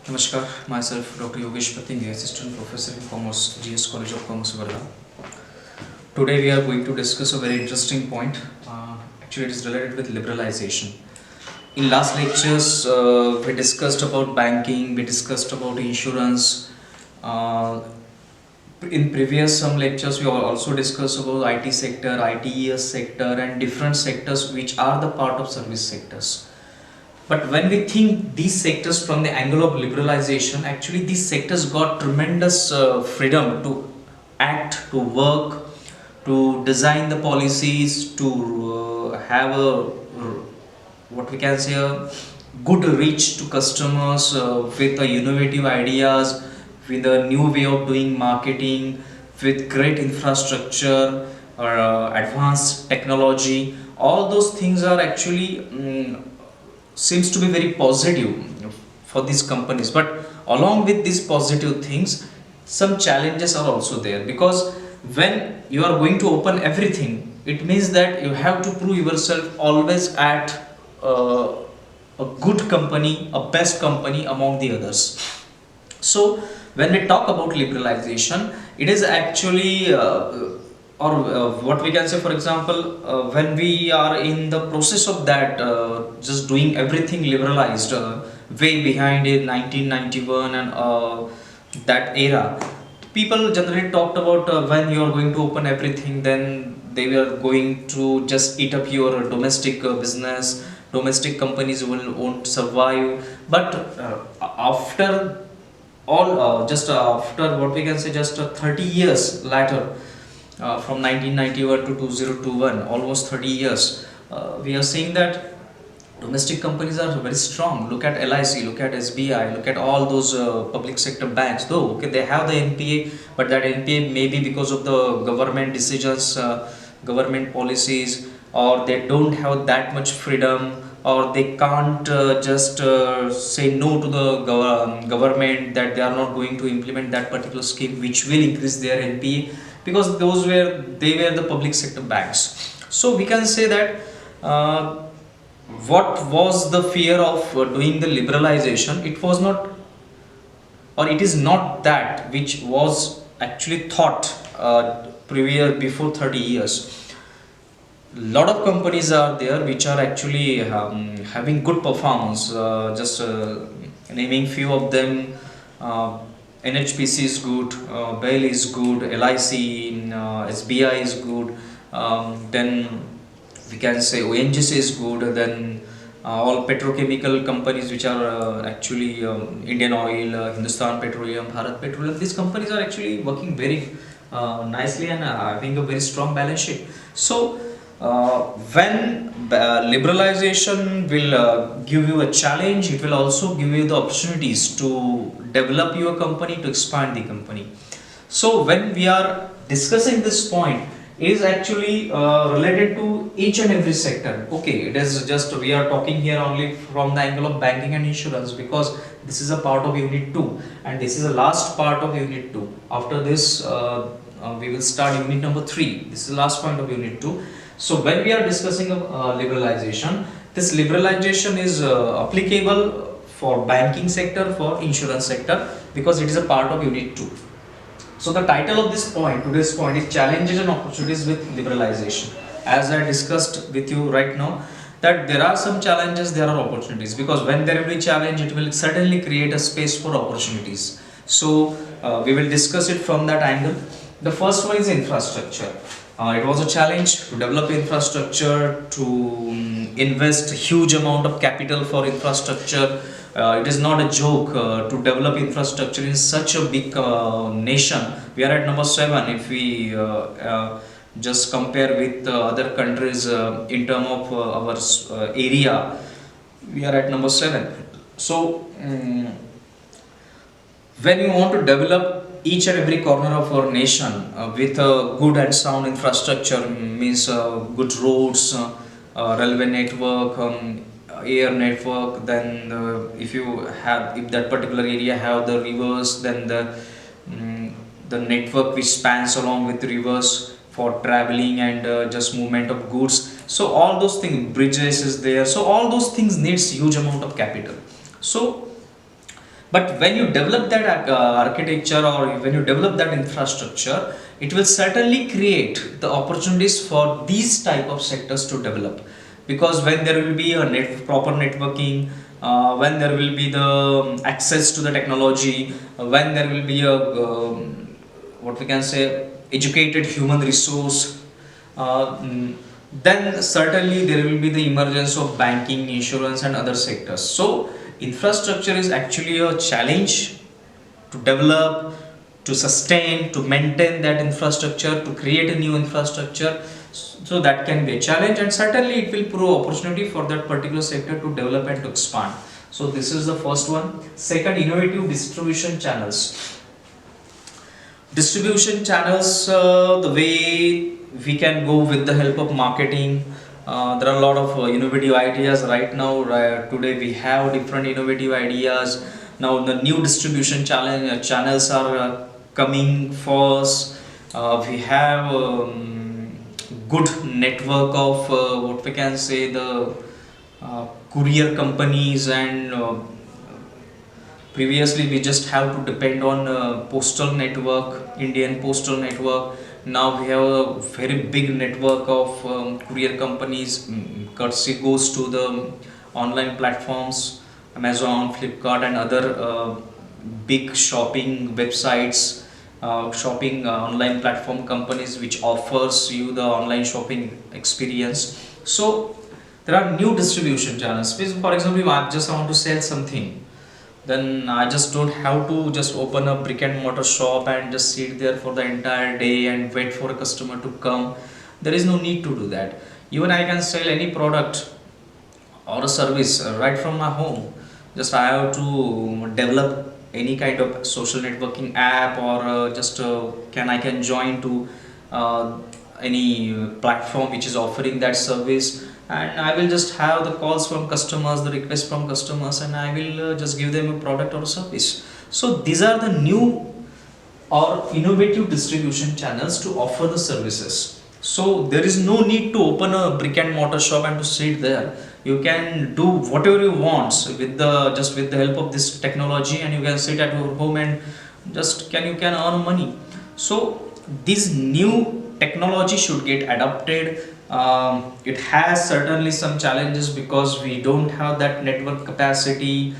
Namaskar, myself Dr. Yogesh Patinge, Assistant Professor in Commerce, GS College of Commerce, Varda. Today we are going to discuss a very interesting point. Actually, it is related with liberalization. In last lectures, we discussed about banking, we discussed about insurance. Uh, in previous some lectures, we also discussed about IT sector, ITES sector, and different sectors which are the part of service sectors. But when we think these sectors from the angle of liberalization, actually these sectors got tremendous freedom to act, to work, to design the policies, to have what we can say a good reach to customers with innovative ideas, with a new way of doing marketing, with great infrastructure or advanced technology. All those things are actually seems to be very positive for these companies, but along with these positive things some challenges are also there, because when you are going to open everything, it means that you have to prove yourself always at uh, a good company, a best company among the others. So when we talk about liberalization, it is actually or what we can say, for example, when we are in the process of that, just doing everything liberalized, way behind in 1991 and that era, people generally talked about when you are going to open everything, then they were going to just eat up your domestic business, domestic companies won't survive. But after all just after what we can say, just 30 years later, from 1991 to 2021, almost 30 years, we are seeing that domestic companies are very strong. Look at LIC, look at SBI, look at all those public sector banks. Though okay, they have the NPA, but that NPA may be because of the government decisions, government policies, or they don't have that much freedom, or they can't just say no to the government that they are not going to implement that particular scheme which will increase their NPA, because they were the public sector banks. So we can say that what was the fear of doing the liberalization? It was not, or it is not that which was actually thought previous before 30 years. Lot of companies are there which are actually having good performance, just naming few of them. uh, NHPC is good, BEL is good, LIC, SBI is good, then we can say ONGC is good, then all petrochemical companies which are actually Indian Oil, Hindustan Petroleum, Bharat Petroleum, these companies are actually working very nicely and having a very strong balance sheet. So when liberalization will give you a challenge, it will also give you the opportunities to develop your company, to expand the company. So when we are discussing this point, it is actually related to each and every sector. Okay, it is just we are talking here only from the angle of banking and insurance, because this is a part of unit 2 and this is the last part of unit 2. After this we will start unit number 3. This is the last point of unit 2. So when we are discussing liberalization, this liberalization is applicable for banking sector, for insurance sector, because it is a part of unit 2. So the title of this point, today's point, is challenges and opportunities with liberalization. As I discussed with you right now, that there are some challenges, there are opportunities, because when there will be challenge, it will certainly create a space for opportunities. So we will discuss it from that angle. The first one is infrastructure. It was a challenge to develop infrastructure, to invest huge amount of capital for infrastructure. It is not a joke to develop infrastructure in such a big nation. We are at number 7 if we just compare with other countries in terms of our area. We are at number 7. So when you want to develop each and every corner of our nation with a good and sound infrastructure, means good roads, railway network, air network, then if you have, if that particular area have the rivers, then the network which spans along with the rivers for traveling and just movement of goods. So all those things, bridges is there, so all those things needs huge amount of capital. So But when you develop that architecture, or when you develop that infrastructure, it will certainly create the opportunities for these type of sectors to develop. Because when there will be a proper networking, when there will be the access to the technology, when there will be a what we can say educated human resource, then certainly there will be the emergence of banking, insurance and other sectors. So infrastructure is actually a challenge to develop, to sustain, to maintain that infrastructure, to create a new infrastructure. So that can be a challenge, and certainly it will prove opportunity for that particular sector to develop and to expand. So this is the first one. Second, innovative distribution channels. Distribution channels, the way we can go with the help of marketing. There are a lot of innovative ideas right now. Today we have different innovative ideas. Now the new distribution channels are coming first. We have good network of what we can say the courier companies, and previously we just have to depend on postal network, Indian postal network. Now we have a very big network of courier companies. Courtesy goes to the online platforms, Amazon, Flipkart and other big shopping websites, shopping online platform companies which offers you the online shopping experience. So there are new distribution channels. For example, if I just want to sell something, then I just don't have to just open a brick and mortar shop and just sit there for the entire day and wait for a customer to come. There is no need to do that. Even I can sell any product or a service right from my home. Just I have to develop any kind of social networking app, or just I can join to uh, any platform which is offering that service, and I will just have the calls from customers, the requests from customers, and I will just give them a product or a service. So these are the new or innovative distribution channels to offer the services. So there is no need to open a brick and mortar shop and to sit there. You can do whatever you want with the just with the help of this technology, and you can sit at your home and just you can earn money. So this new technology should get adopted. It has certainly some challenges because we don't have that network capacity,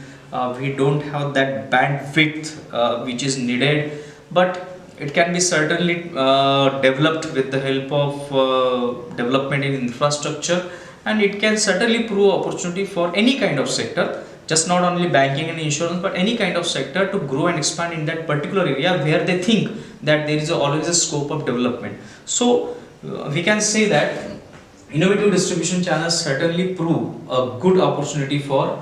we don't have that bandwidth which is needed, but it can be certainly developed with the help of development in infrastructure, and it can certainly prove opportunity for any kind of sector, just not only banking and insurance, but any kind of sector to grow and expand in that particular area where they think that there is always a scope of development. So we can say that innovative distribution channels certainly prove a good opportunity for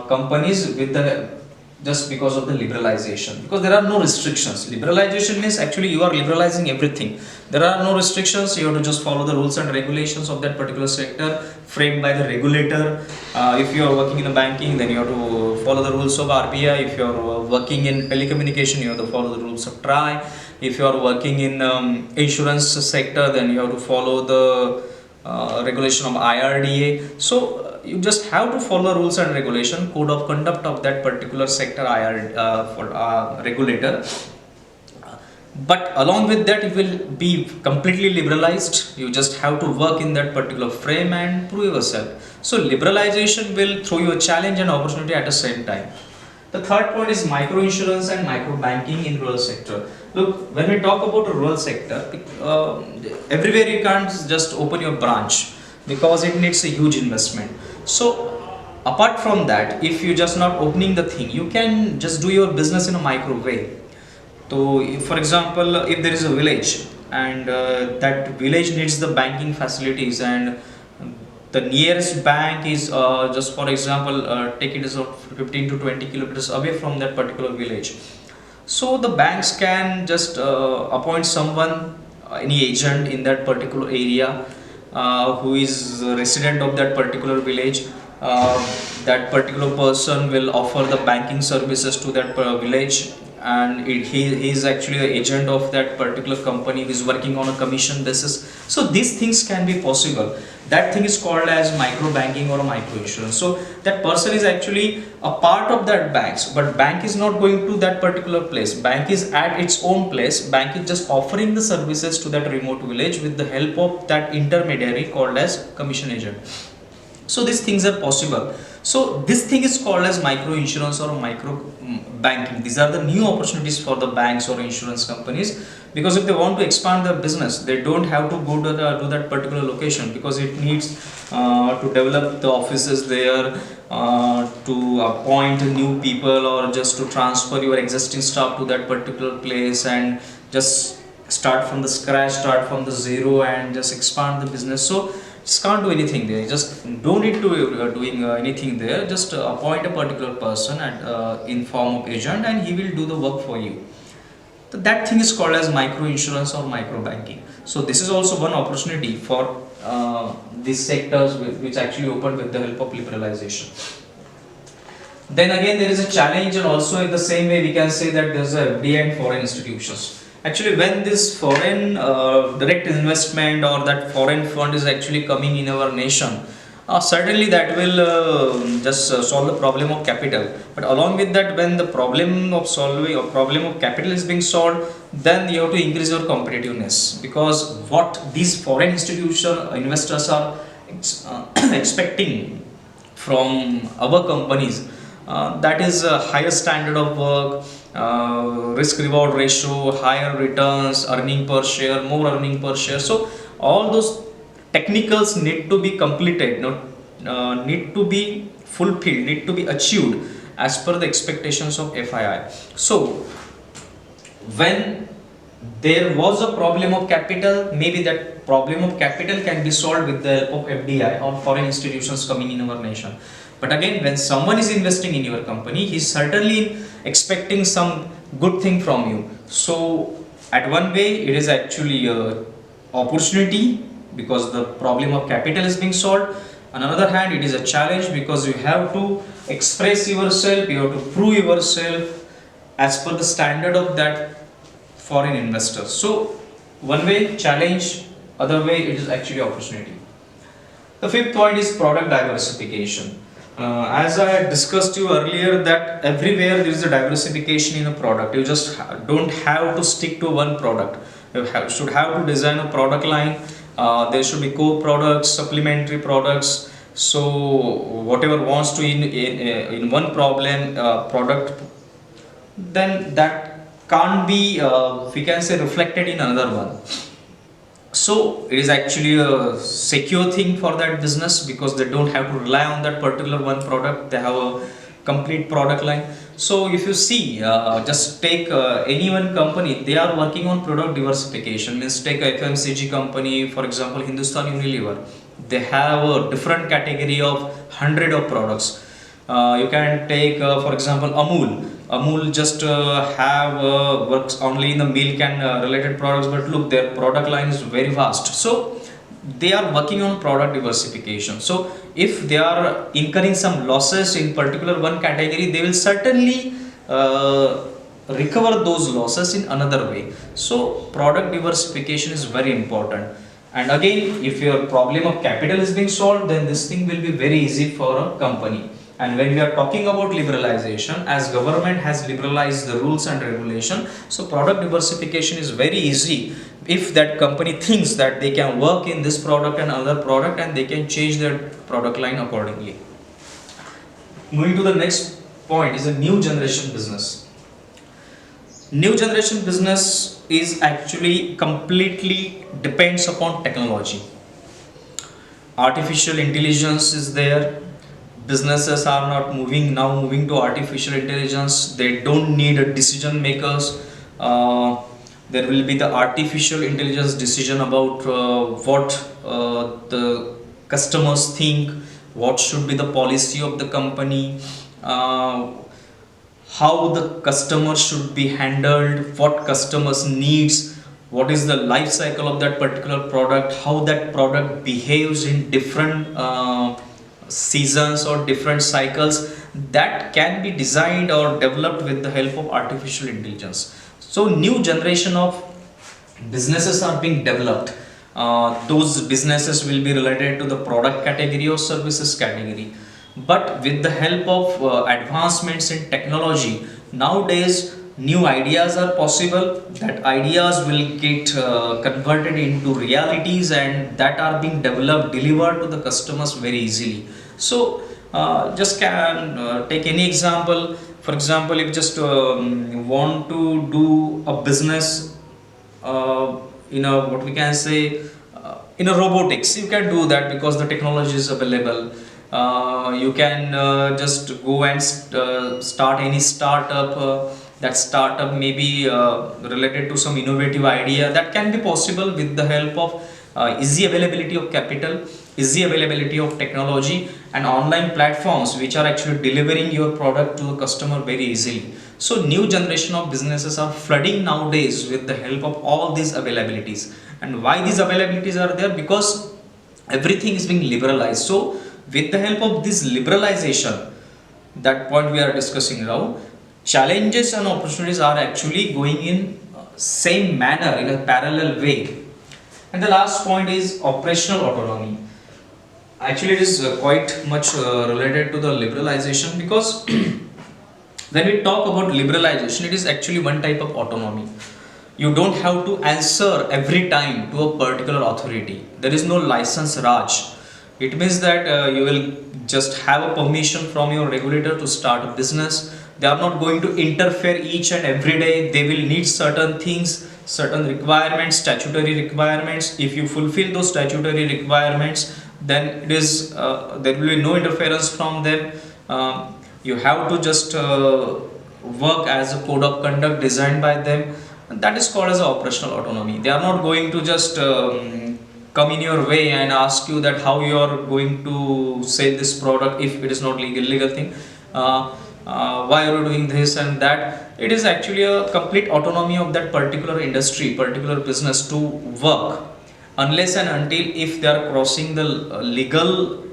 companies with the just because of the liberalization, because there are no restrictions. Liberalization means actually you are liberalizing everything. There are no restrictions. You have to just follow the rules and regulations of that particular sector framed by the regulator. If you are working in the banking, then you have to follow the rules of RBI. If you are working in telecommunication, you have to follow the rules of TRAI. If you are working in insurance sector, then you have to follow the regulation of IRDA. So you just have to follow rules and regulation, code of conduct of that particular sector for regulator. But along with that, it will be completely liberalized. You just have to work in that particular frame and prove yourself. So liberalization will throw you a challenge and opportunity at the same time. The third point is micro insurance and micro banking in rural sector. Look, when we talk about a rural sector, everywhere you can't just open your branch because it needs a huge investment. So apart from that, if you just not opening the thing, you can just do your business in a micro way. So for example, if there is a village and that village needs the banking facilities, and the nearest bank is just for example take it as 15 to 20 kilometers away from that particular village. So the banks can just appoint someone, any agent in that particular area, who is a resident of that particular village. That particular person will offer the banking services to that village. and he is actually an agent of that particular company who is working on a commission basis. So these things can be possible. That thing is called as micro banking or a micro insurance. So that person is actually a part of that banks, but bank is not going to that particular place. Bank is at its own place. Bank is just offering the services to that remote village with the help of that intermediary called as commission agent. So these things are possible. So this thing is called as micro insurance or micro banking. These are the new opportunities for the banks or insurance companies, because if they want to expand their business, they don't have to go to that particular location, because it needs to develop the offices there, to appoint new people, or just to transfer your existing staff to that particular place and just start from the scratch, start from the zero, and just expand the business. So just can't do anything there. Just don't need to doing anything there. Just appoint a particular person in form of agent, and he will do the work for you. So that thing is called as micro insurance or micro banking. So this is also one opportunity for these sectors which actually opened with the help of liberalization. Then again there is a challenge, and also in the same way we can say that there is a FDI and foreign institutions. Actually, when this foreign direct investment or that foreign fund is actually coming in our nation, certainly that will just solve the problem of capital. But along with that, when the problem of solving or problem of capital is being solved, then you have to increase your competitiveness, because what these foreign institution investors are expecting from our companies, that is a higher standard of work, risk reward ratio, higher returns, earning per share, more earning per share. So all those technicals need to be completed, need to be fulfilled, need to be achieved as per the expectations of FII. So when there was a problem of capital, maybe that problem of capital can be solved with the help of FDI or foreign institutions coming in our nation. But again, when someone is investing in your company, he is certainly expecting some good thing from you. So at one way it is actually a opportunity, because the problem of capital is being solved. On the other hand, it is a challenge, because you have to express yourself, you have to prove yourself as per the standard of that foreign investor. So one way challenge, other way it is actually opportunity. The fifth point is product diversification. As I had discussed you earlier, that everywhere there is a diversification in a product. You just don't have to stick to one product. You should have to design a product line. There should be core products, supplementary products. So whatever wants to in one product, then that can't be we can say reflected in another one. So it is actually a secure thing for that business, because they don't have to rely on that particular one product. They have a complete product line. So if you see, just take any one company, they are working on product diversification. Means take a FMCG company, for example, Hindustan Unilever. They have a different category of 100 of products. You can take, for example, Amul. Amul just works only in the milk and related products, but look, their product line is very vast. So they are working on product diversification. So if they are incurring some losses in particular one category, they will certainly recover those losses in another way. So product diversification is very important. And again, if your problem of capital is being solved, then this thing will be very easy for a company. And when we are talking about liberalization, as government has liberalized the rules and regulation, so product diversification is very easy if that company thinks that they can work in this product and other product, and they can change their product line accordingly. Moving to the next point is a new generation business. New generation business is actually completely depends upon technology. Artificial intelligence is there. Businesses are not moving to artificial intelligence. They don't need a decision makers. There will be the artificial intelligence decision about what the customers think, what should be the policy of the company, how the customer should be handled, what customers needs, what is the life cycle of that particular product, how that product behaves in different seasons or different cycles that can be designed or developed with the help of artificial intelligence. So new generation of businesses are being developed. Those businesses will be related to the product category or services category, but with the help of advancements in technology nowadays, new ideas are possible. That ideas will get converted into realities, and that are being developed, delivered to the customers very easily. So just can take any example. For example, if just want to do a business in a, what we can say, in a robotics, you can do that because the technology is available. You can just go and start any startup. That startup may be related to some innovative idea that can be possible with the help of easy availability of capital, easy availability of technology, and online platforms which are actually delivering your product to a customer very easily. So new generation of businesses are flooding nowadays with the help of all these availabilities. And why these availabilities are there? Because everything is being liberalized. So with the help of this liberalization, that point we are discussing now, challenges and opportunities are actually going in same manner, in a parallel way. And the last point is operational autonomy. Actually, it is quite much related to the liberalization, because when we talk about liberalization, it is actually one type of autonomy. You don't have to answer every time to a particular authority. There is no license Raj. It means that you will just have a permission from your regulator to start a business. They are not going to interfere each and every day. They will need certain things, certain requirements, statutory requirements. If you fulfill those statutory requirements, then it is there will be no interference from them. You have to just work as a code of conduct designed by them. And that is called as operational autonomy. They are not going to just come in your way and ask you that how you are going to sell this product if it is not legal thing. Why are you doing this and that? It is actually a complete autonomy of that particular industry, particular business to work, unless and until if they are crossing the legal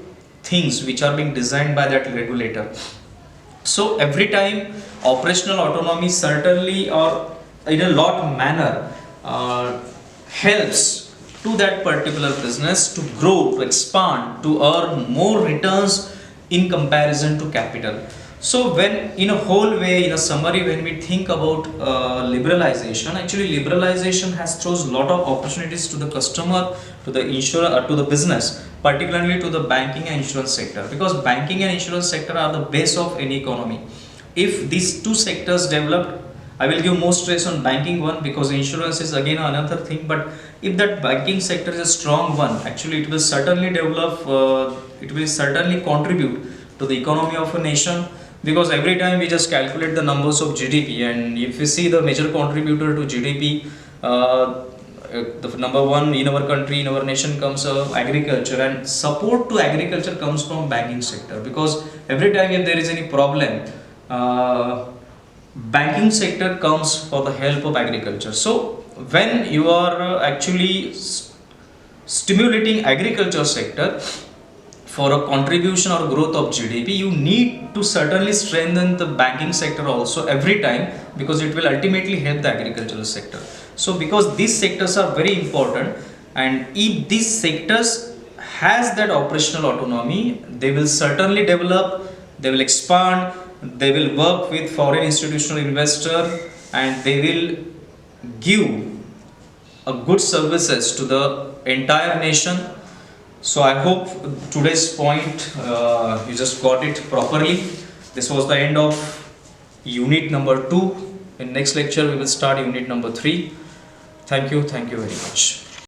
things which are being designed by that regulator. So every time operational autonomy certainly, or in a lot manner, helps to that particular business to grow, to expand, to earn more returns in comparison to capital. So when in a whole way, in a summary, when we think about liberalization, actually liberalization has throws lot of opportunities to the customer, to the insurer, to the business, particularly to the banking and insurance sector, because banking and insurance sector are the base of any economy. If these two sectors develop, I will give more stress on banking one, because insurance is again another thing. But if that banking sector is a strong one, actually it will certainly develop, it will certainly contribute to the economy of a nation. Because every time we just calculate the numbers of GDP, and if we see the major contributor to GDP, the number one in our country, in our nation, comes agriculture, and support to agriculture comes from banking sector. Because every time if there is any problem, banking sector comes for the help of agriculture. So when you are actually stimulating agriculture sector for a contribution or growth of GDP, you need to certainly strengthen the banking sector also every time, because it will ultimately help the agricultural sector. So because these sectors are very important, and if these sectors has that operational autonomy, they will certainly develop, they will expand, they will work with foreign institutional investor, and they will give a good services to the entire nation. So I hope today's point you just got it properly. This was the end of unit number 2. In next lecture we will start unit number 3. Thank you very much.